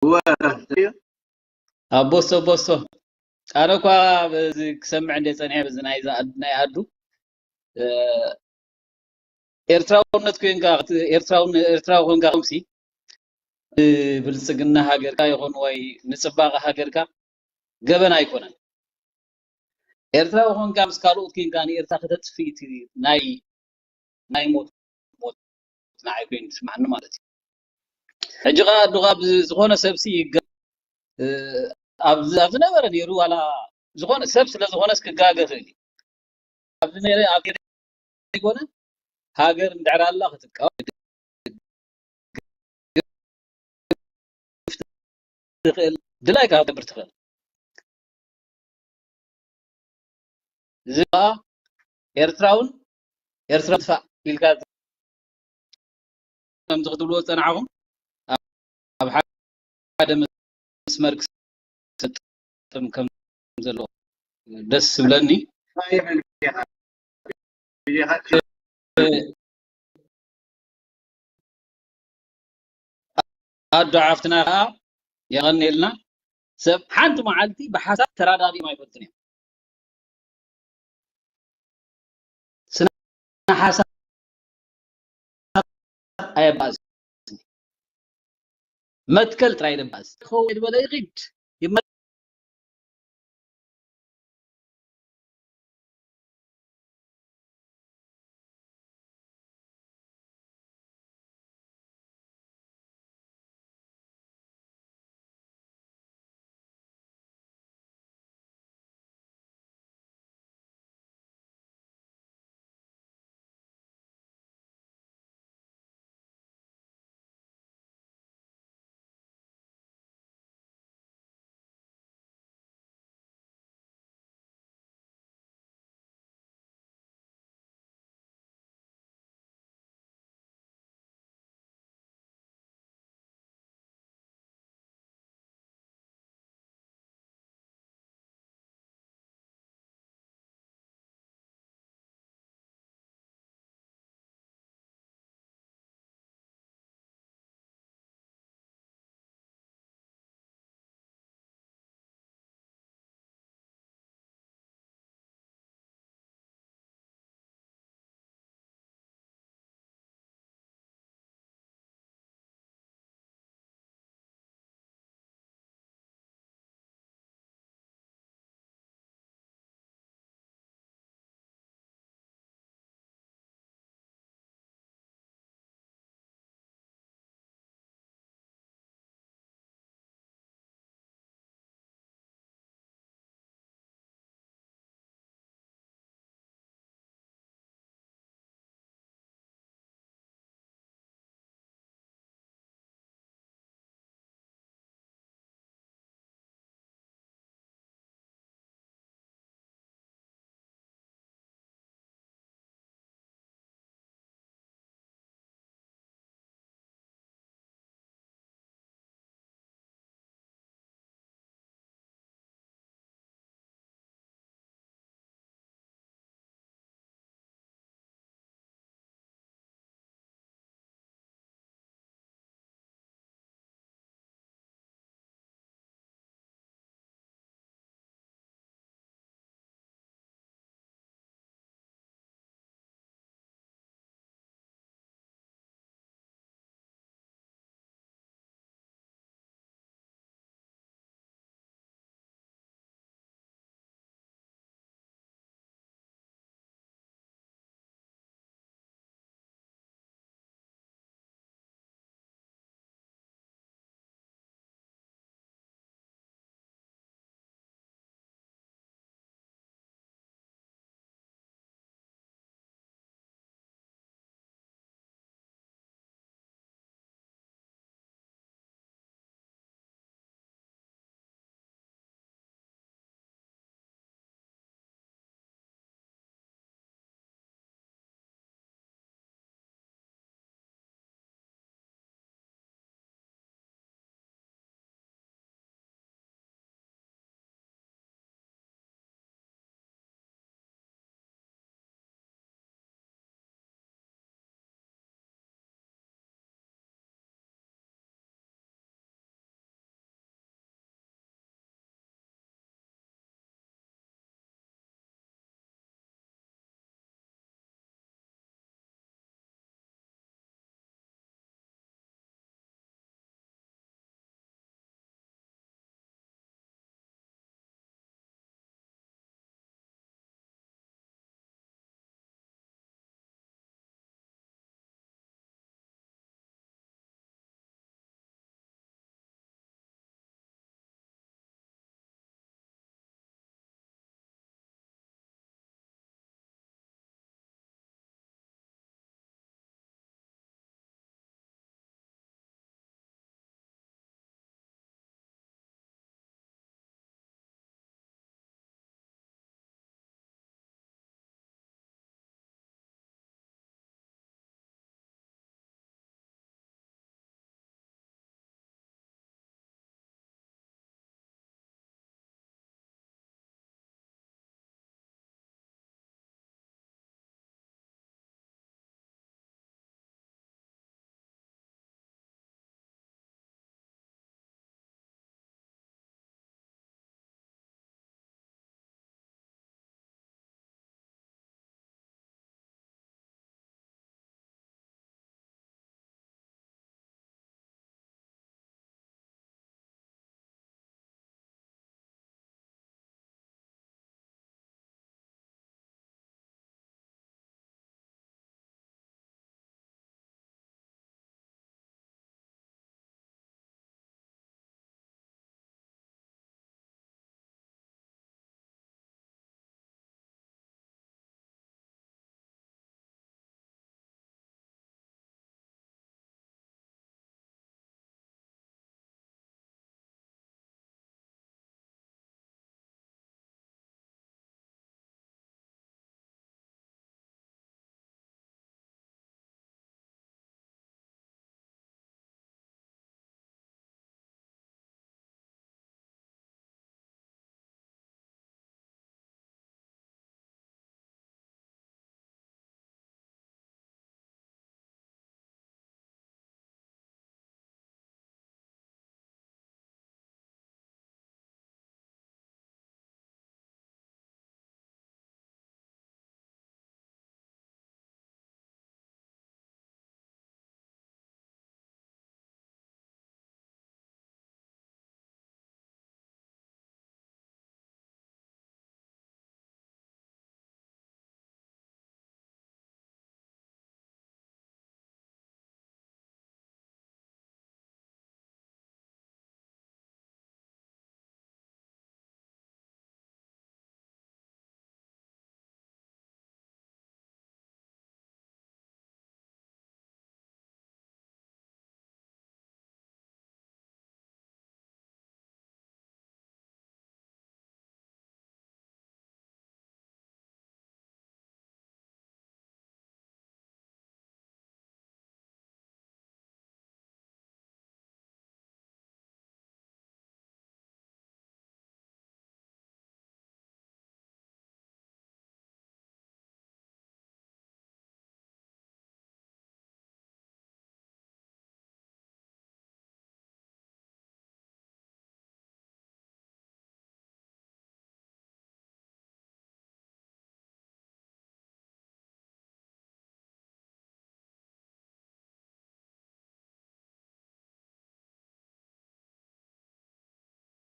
هو بوسو أنا كوا سمع عندي صنيع بزنا إذا أدنى ኤርትራውነት ኮይንካ ኤርትራው ኮይንካ ከምሲ ብልጽግና ሃገርካ ይኹን ወይ ንጽባቐ ሃገርካ ገበን ኣይኮነን ኤርትራው ኮይንካ ምስ ካልኦት ኮይንካ ንኤርትራ ከተጥፊት ናይ ሞት ንዓይ ኮይኑ ትስማዕኒ ማለት እዩ ሕጂ ኸ ኣዱኻ ዝኾነ ሰብሲ ኣብ ዝነበረ ነይሩ ዋላ ዝኾነ ሰብ ስለ ዝኾነስ ክጋገር ክእል እዩ ኣብዚ ነይረ ኣብ ይኮነ ሃገር እንድዕር ኣላ ክትቃወም ትኽእል ድላይካ ክትገብር ትኽእል እዚ ከዓ ኤርትራውን ኤርትራ ትፋእ ኢልካ ከምዚ ክትብልዎ ዝፀናዕኹም ኣብ ሓደ መስመር ክሰጥም ከም ዘለዎ ደስ ዝብለኒ ኣዶ ዓፍትና ከዓ የቐኒልና ሰብ ሓንቲ መዓልቲ ብሓሳብ ተራዳዲኦም ኣይፈልጡን እዮም ስነ ሓሳብ ኣይባእስ መትከል ጥራይ ደባስ ኸው ይበለ ይግድ